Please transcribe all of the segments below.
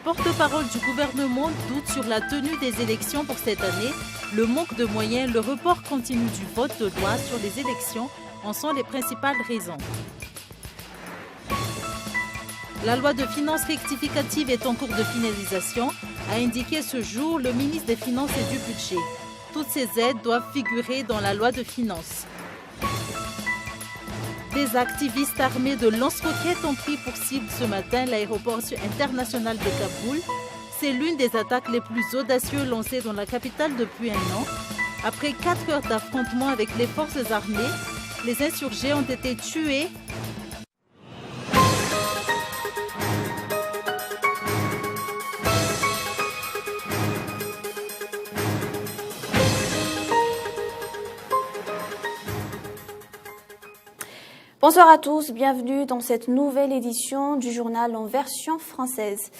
porte-parole du gouvernement doute sur la tenue des élections pour cette année. Le manque de moyens, le report continu du vote de loi sur les élections en sont les principales raisons. La loi de finances rectificative est en cours de finalisation, a indiqué ce jour le ministre des Finances et du Budget. Toutes ces aides doivent figurer dans la loi de finances. Des activistes armés de lance-roquettes ont pris pour cible ce matin l'aéroport international de Kaboul. C'est l'une des attaques les plus audacieuses lancées dans la capitale depuis un an. Après 4 heures d'affrontement avec les forces armées, les insurgés ont été tués. Bonsoir à tous, bienvenue dans cette nouvelle édition du journal en version française.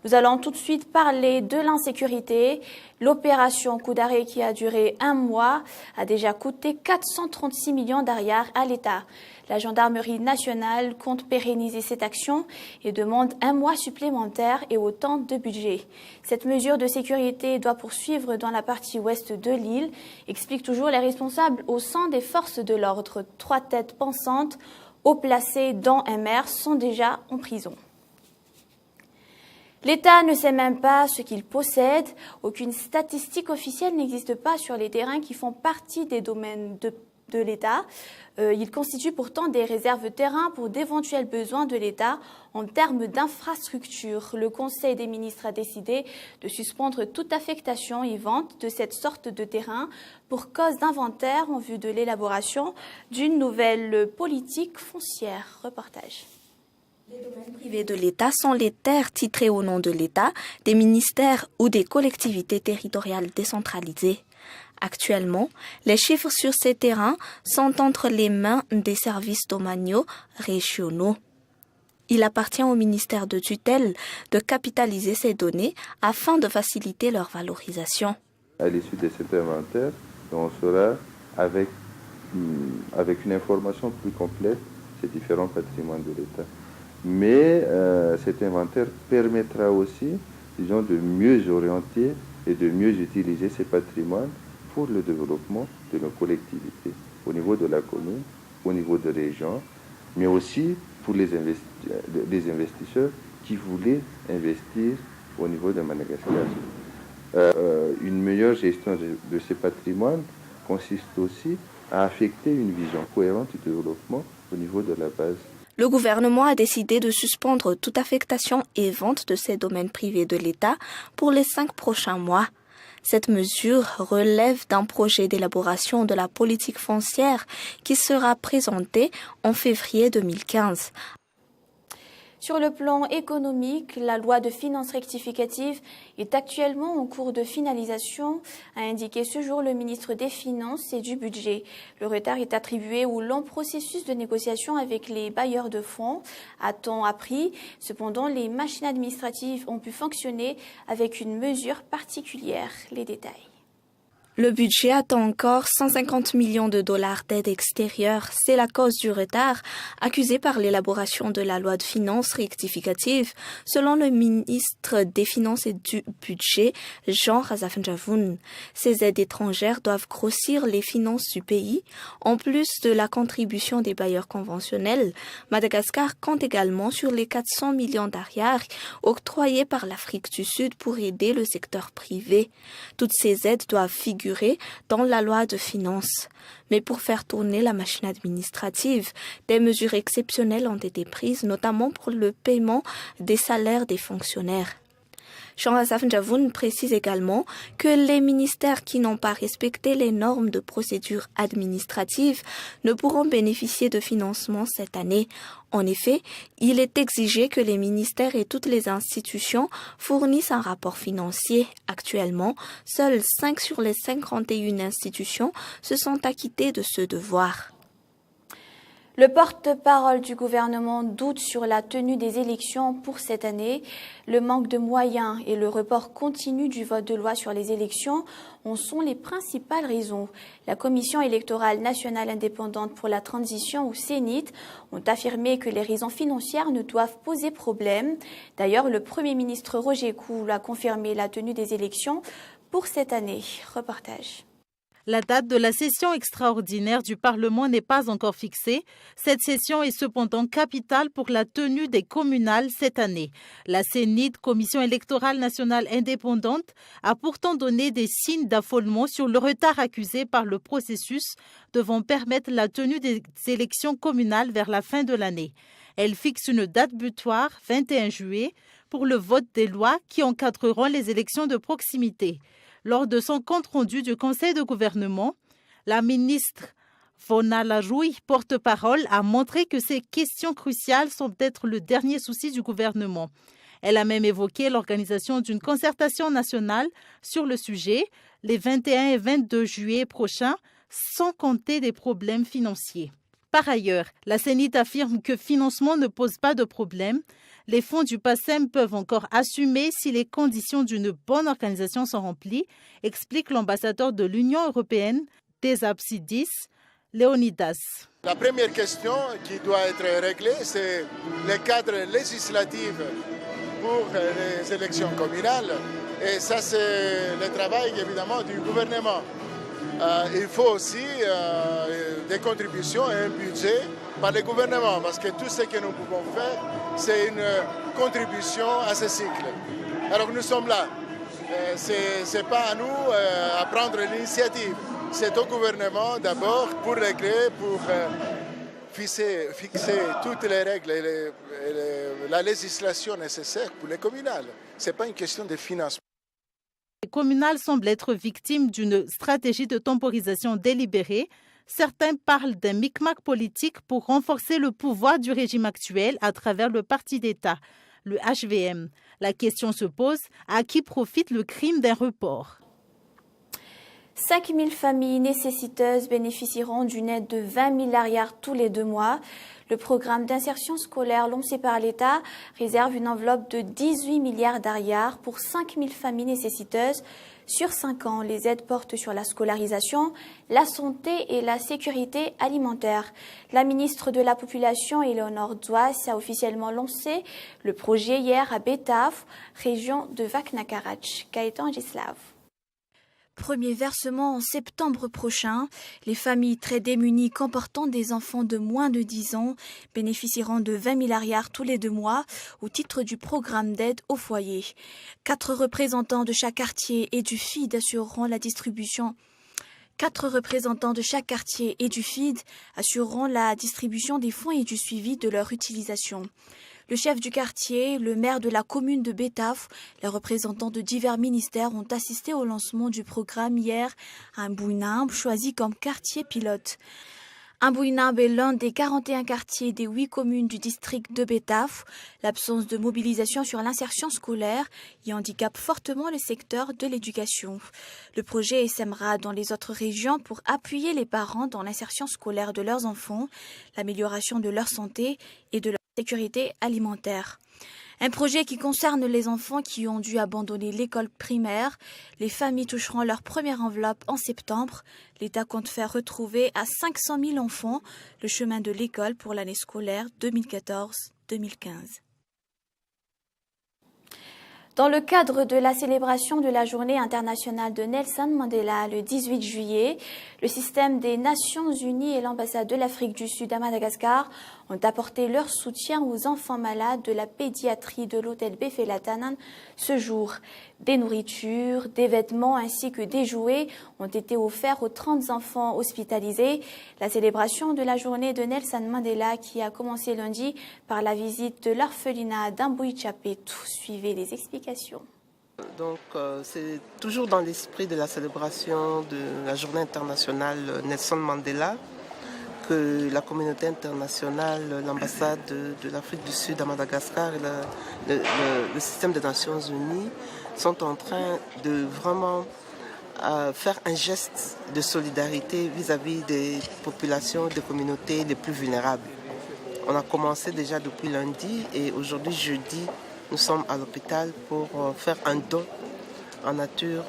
Nous allons tout de suite parler de l'insécurité. L'opération coup d'arrêt qui a duré 1 mois a déjà coûté 436 millions d'ariars à l'État. La gendarmerie nationale compte pérenniser cette action et demande 1 mois supplémentaire et autant de budget. Cette mesure de sécurité doit poursuivre dans la partie ouest de l'île, expliquent toujours les responsables au sein des forces de l'ordre. 3 têtes pensantes, haut placées dont un maire, sont déjà en prison. L'État ne sait même pas ce qu'il possède. Aucune statistique officielle n'existe pas sur les terrains qui font partie des domaines de l'État. Ils constituent pourtant des réserves terrains pour d'éventuels besoins de l'État en termes d'infrastructures. Le Conseil des ministres a décidé de suspendre toute affectation et vente de cette sorte de terrain pour cause d'inventaire en vue de l'élaboration d'une nouvelle politique foncière. Reportage. Les domaines privés de l'État sont les terres titrées au nom de l'État, des ministères ou des collectivités territoriales décentralisées. Actuellement, les chiffres sur ces terrains sont entre les mains des services domaniaux régionaux. Il appartient au ministère de tutelle de capitaliser ces données afin de faciliter leur valorisation. À l'issue de cet inventaire, on saura avec une information plus complète ces différents patrimoines de l'État. Mais cet inventaire permettra aussi, disons, de mieux orienter et de mieux utiliser ces patrimoines pour le développement de nos collectivités, au niveau de la commune, au niveau de région, mais aussi pour les investisseurs qui voulaient investir au niveau de Madagascar. Une meilleure gestion de ces patrimoines consiste aussi à affecter une vision cohérente du développement au niveau de la base. Le gouvernement a décidé de suspendre toute affectation et vente de ces domaines privés de l'État pour les 5 prochains mois. Cette mesure relève d'un projet d'élaboration de la politique foncière qui sera présenté en février 2015. Sur le plan économique, la loi de finances rectificative est actuellement en cours de finalisation, a indiqué ce jour le ministre des Finances et du Budget. Le retard est attribué au long processus de négociation avec les bailleurs de fonds, a-t-on appris. Cependant, les machines administratives ont pu fonctionner avec une mesure particulière. Les détails. Le budget attend encore 150 millions de dollars d'aide extérieure. C'est la cause du retard accusé par l'élaboration de la loi de finances rectificative, selon le ministre des Finances et du Budget, Jean Razafnjavoun. Ces aides étrangères doivent grossir les finances du pays. En plus de la contribution des bailleurs conventionnels, Madagascar compte également sur les 400 millions d'ariars octroyés par l'Afrique du Sud pour aider le secteur privé. Toutes ces aides doivent figurer dans la loi de finances. Mais pour faire tourner la machine administrative, des mesures exceptionnelles ont été prises, notamment pour le paiement des salaires des fonctionnaires. Jean Razafnjavoun précise également que les ministères qui n'ont pas respecté les normes de procédure administrative ne pourront bénéficier de financement cette année. En effet, il est exigé que les ministères et toutes les institutions fournissent un rapport financier. Actuellement, seules 5 sur les 51 institutions se sont acquittées de ce devoir. Le porte-parole du gouvernement doute sur la tenue des élections pour cette année. Le manque de moyens et le report continu du vote de loi sur les élections en sont les principales raisons. La Commission électorale nationale indépendante pour la transition, ou CENIT, ont affirmé que les raisons financières ne doivent poser problème. D'ailleurs, le Premier ministre Roger Koul a confirmé la tenue des élections pour cette année. Reportage. La date de la session extraordinaire du Parlement n'est pas encore fixée. Cette session est cependant capitale pour la tenue des communales cette année. La CENIT, Commission électorale nationale indépendante, a pourtant donné des signes d'affolement sur le retard accusé par le processus devant permettre la tenue des élections communales vers la fin de l'année. Elle fixe une date butoir, 21 juillet, pour le vote des lois qui encadreront les élections de proximité. Lors de son compte-rendu du Conseil de gouvernement, la ministre Fona Lajoui, porte-parole, a montré que ces questions cruciales sont peut-être le dernier souci du gouvernement. Elle a même évoqué l'organisation d'une concertation nationale sur le sujet les 21 et 22 juillet prochains, sans compter des problèmes financiers. Par ailleurs, la CENIT affirme que financement ne pose pas de problème. Les fonds du PACEM peuvent encore assumer si les conditions d'une bonne organisation sont remplies, explique l'ambassadeur de l'Union européenne des Absidis, Léonidas. La première question qui doit être réglée, c'est le cadre législatif pour les élections communales. Et ça, c'est le travail évidemment du gouvernement. Il faut aussi des contributions et un budget par le gouvernement, parce que tout ce que nous pouvons faire, c'est une contribution à ce cycle. Alors nous sommes là. Ce n'est pas à nous à prendre l'initiative. C'est au gouvernement d'abord pour régler, pour fixer toutes les règles et la législation nécessaire pour les communales. Ce n'est pas une question de financement. Les communales semblent être victimes d'une stratégie de temporisation délibérée. Certains parlent d'un micmac politique pour renforcer le pouvoir du régime actuel à travers le parti d'État, le HVM. La question se pose, à qui profite le crime d'un report ? 5 000 familles nécessiteuses bénéficieront d'une aide de 20 milliards tous les 2 mois. Le programme d'insertion scolaire lancé par l'État réserve une enveloppe de 18 milliards d'ariars pour 5 000 familles nécessiteuses. Sur 5 ans, les aides portent sur la scolarisation, la santé et la sécurité alimentaire. La ministre de la Population, Éléonore Douas, a officiellement lancé le projet hier à Betaf, région de Vaknakarach. Gaëtan Gislav. Premier versement en septembre prochain. Les familles très démunies comportant des enfants de moins de 10 ans bénéficieront de 20 milliards tous les 2 mois au titre du programme d'aide au foyer. 4 représentants de chaque quartier et du FID assureront la distribution. 4 représentants de chaque quartier et du FID assureront la distribution des fonds et du suivi de leur utilisation. Le chef du quartier, le maire de la commune de Betaf, les représentants de divers ministères ont assisté au lancement du programme hier à Mbouinamb, choisi comme quartier pilote. Mbouinamb est l'un des 41 quartiers des 8 communes du district de Betaf. L'absence de mobilisation sur l'insertion scolaire y handicape fortement le secteur de l'éducation. Le projet essaimera dans les autres régions pour appuyer les parents dans l'insertion scolaire de leurs enfants, l'amélioration de leur santé et de leur sécurité alimentaire. Un projet qui concerne les enfants qui ont dû abandonner l'école primaire. Les familles toucheront leur première enveloppe en septembre. L'État compte faire retrouver à 500 000 enfants le chemin de l'école pour l'année scolaire 2014-2015. Dans le cadre de la célébration de la journée internationale de Nelson Mandela le 18 juillet, le système des Nations Unies et l'ambassade de l'Afrique du Sud à Madagascar ont apporté leur soutien aux enfants malades de la pédiatrie de l'hôtel Befelatanan ce jour. Des nourritures, des vêtements ainsi que des jouets ont été offerts aux 30 enfants hospitalisés. La célébration de la journée de Nelson Mandela qui a commencé lundi par la visite de l'orphelinat d'Ambouï-Tchapetou. Suivez les explications. Donc, c'est toujours dans l'esprit de la célébration de la journée internationale Nelson Mandela que la communauté internationale, l'ambassade de l'Afrique du Sud à Madagascar et le système des Nations Unies sont en train de vraiment faire un geste de solidarité vis-à-vis des populations, des communautés les plus vulnérables. On a commencé déjà depuis lundi et aujourd'hui, jeudi, nous sommes à l'hôpital pour faire un don en nature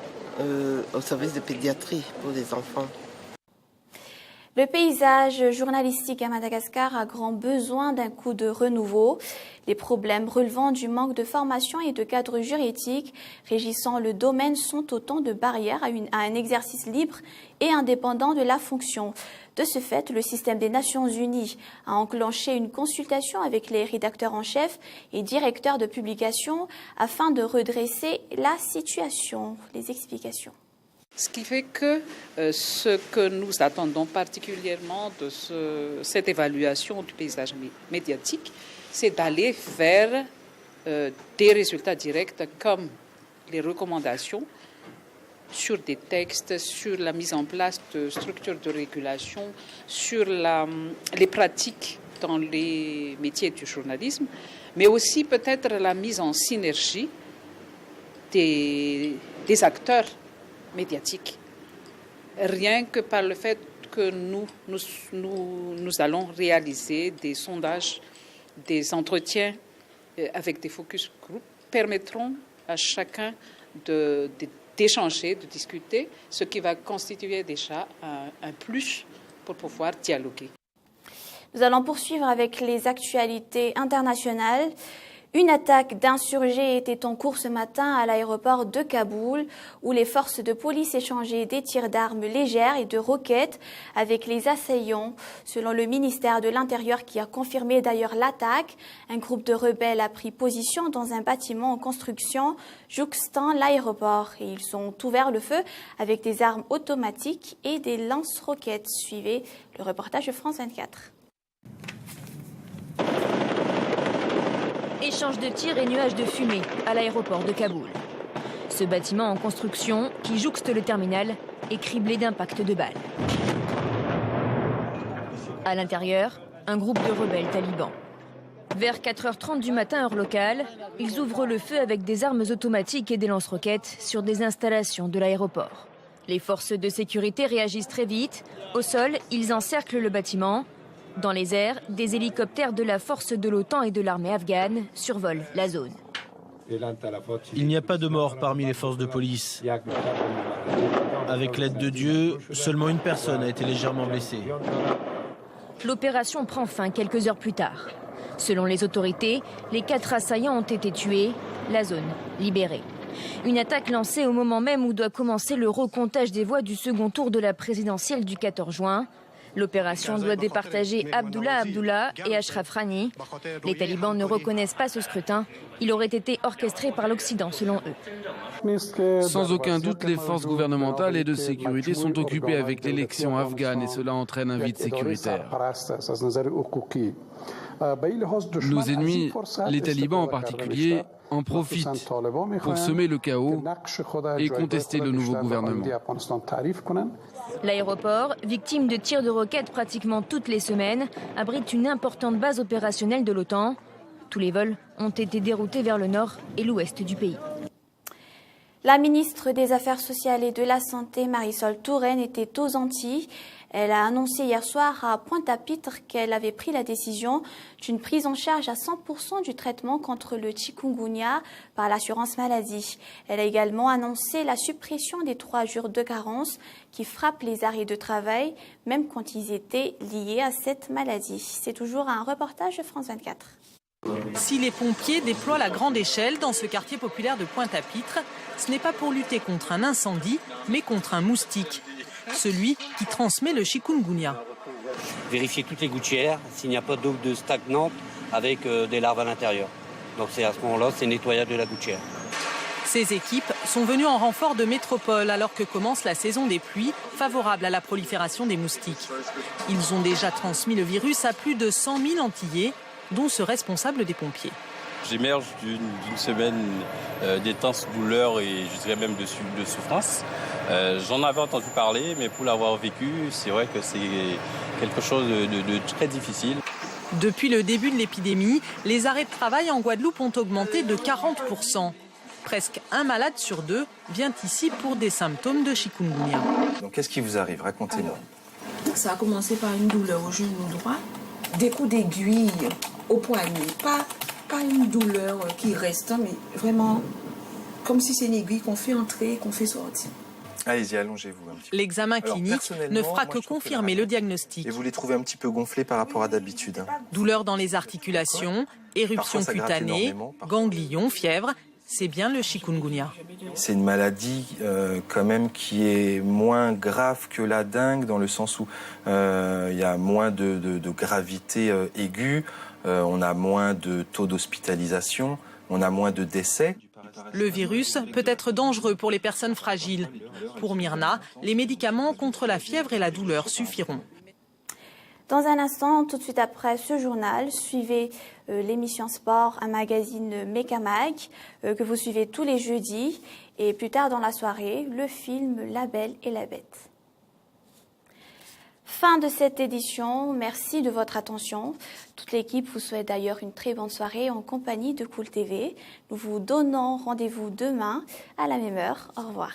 au service de pédiatrie pour les enfants. Le paysage journalistique à Madagascar a grand besoin d'un coup de renouveau. Les problèmes relevant du manque de formation et de cadre juridique régissant le domaine sont autant de barrières à un exercice libre et indépendant de la fonction. De ce fait, le système des Nations Unies a enclenché une consultation avec les rédacteurs en chef et directeurs de publication afin de redresser la situation. Les explications. Ce qui fait que ce que nous attendons particulièrement de cette évaluation du paysage médiatique, c'est d'aller vers des résultats directs comme les recommandations sur des textes, sur la mise en place de structures de régulation, sur les pratiques dans les métiers du journalisme, mais aussi peut-être la mise en synergie des acteurs médiatiques. Rien que par le fait que nous allons réaliser des sondages, des entretiens avec des focus group permettront à chacun d'échanger, de discuter, ce qui va constituer déjà un plus pour pouvoir dialoguer. Nous allons poursuivre avec les actualités internationales. Une attaque d'insurgés était en cours ce matin à l'aéroport de Kaboul, où les forces de police échangeaient des tirs d'armes légères et de roquettes avec les assaillants. Selon le ministère de l'Intérieur, qui a confirmé d'ailleurs l'attaque, un groupe de rebelles a pris position dans un bâtiment en construction jouxtant l'aéroport. Et ils ont ouvert le feu avec des armes automatiques et des lance-roquettes. Suivez le reportage de France 24. Échange de tirs et nuages de fumée à l'aéroport de Kaboul. Ce bâtiment en construction, qui jouxte le terminal, est criblé d'impacts de balles. À l'intérieur, un groupe de rebelles talibans. Vers 4h30 du matin, heure locale, ils ouvrent le feu avec des armes automatiques et des lance-roquettes sur des installations de l'aéroport. Les forces de sécurité réagissent très vite. Au sol, ils encerclent le bâtiment. Dans les airs, des hélicoptères de la force de l'OTAN et de l'armée afghane survolent la zone. Il n'y a pas de mort parmi les forces de police. Avec l'aide de Dieu, seulement une personne a été légèrement blessée. L'opération prend fin quelques heures plus tard. Selon les autorités, les 4 assaillants ont été tués, la zone libérée. Une attaque lancée au moment même où doit commencer le recomptage des voix du second tour de la présidentielle du 14 juin. L'opération doit départager Abdullah et Ashraf Rani. Les talibans ne reconnaissent pas ce scrutin. Il aurait été orchestré par l'Occident, selon eux. Sans aucun doute, les forces gouvernementales et de sécurité sont occupées avec l'élection afghane et cela entraîne un vide sécuritaire. Nos ennemis, les talibans en particulier, en profitent pour semer le chaos et contester le nouveau gouvernement. L'aéroport, victime de tirs de roquettes pratiquement toutes les semaines, abrite une importante base opérationnelle de l'OTAN. Tous les vols ont été déroutés vers le nord et l'ouest du pays. La ministre des Affaires sociales et de la Santé, Marisol Touraine, était aux Antilles. Elle a annoncé hier soir à Pointe-à-Pitre qu'elle avait pris la décision d'une prise en charge à 100% du traitement contre le chikungunya par l'assurance maladie. Elle a également annoncé la suppression des 3 jours de carence qui frappent les arrêts de travail, même quand ils étaient liés à cette maladie. C'est toujours un reportage de France 24. Si les pompiers déploient la grande échelle dans ce quartier populaire de Pointe-à-Pitre, ce n'est pas pour lutter contre un incendie, mais contre un moustique, celui qui transmet le chikungunya. Vérifier toutes les gouttières, s'il n'y a pas d'eau stagnante avec des larves à l'intérieur. Donc c'est à ce moment-là, c'est nettoyage de la gouttière. Ces équipes sont venues en renfort de métropole alors que commence la saison des pluies, favorable à la prolifération des moustiques. Ils ont déjà transmis le virus à plus de 100 000 Antillais, dont ce responsable des pompiers. J'émerge d'une semaine d'intenses douleurs et je dirais même de souffrance. J'en avais entendu parler, mais pour l'avoir vécu, c'est vrai que c'est quelque chose de très difficile. Depuis le début de l'épidémie, les arrêts de travail en Guadeloupe ont augmenté de 40%. Presque un malade sur 2 vient ici pour des symptômes de chikungunya. Donc qu'est-ce qui vous arrive? Racontez-moi. Ça a commencé par une douleur au genou droit, des coups d'aiguille au poignet. Pas une douleur qui reste, mais vraiment comme si c'est une aiguille qu'on fait entrer et qu'on fait sortir. Allez-y, allongez-vous un petit peu. L'examen clinique ne fera que confirmer le diagnostic. Et vous les trouvez un petit peu gonflés par rapport à d'habitude? Douleur dans les articulations, éruption cutanée, ganglions, fièvre, c'est bien le chikungunya. C'est une maladie quand même qui est moins grave que la dengue dans le sens où il y a moins de gravité aiguë, on a moins de taux d'hospitalisation, on a moins de décès. Le virus peut être dangereux pour les personnes fragiles. Pour Myrna, les médicaments contre la fièvre et la douleur suffiront. Dans un instant, tout de suite après ce journal, suivez l'émission Sport, un magazine Mekamag que vous suivez tous les jeudis. Et plus tard dans la soirée, le film La Belle et la Bête. Fin de cette édition, merci de votre attention. Toute l'équipe vous souhaite d'ailleurs une très bonne soirée en compagnie de Cool TV. Nous vous donnons rendez-vous demain à la même heure. Au revoir.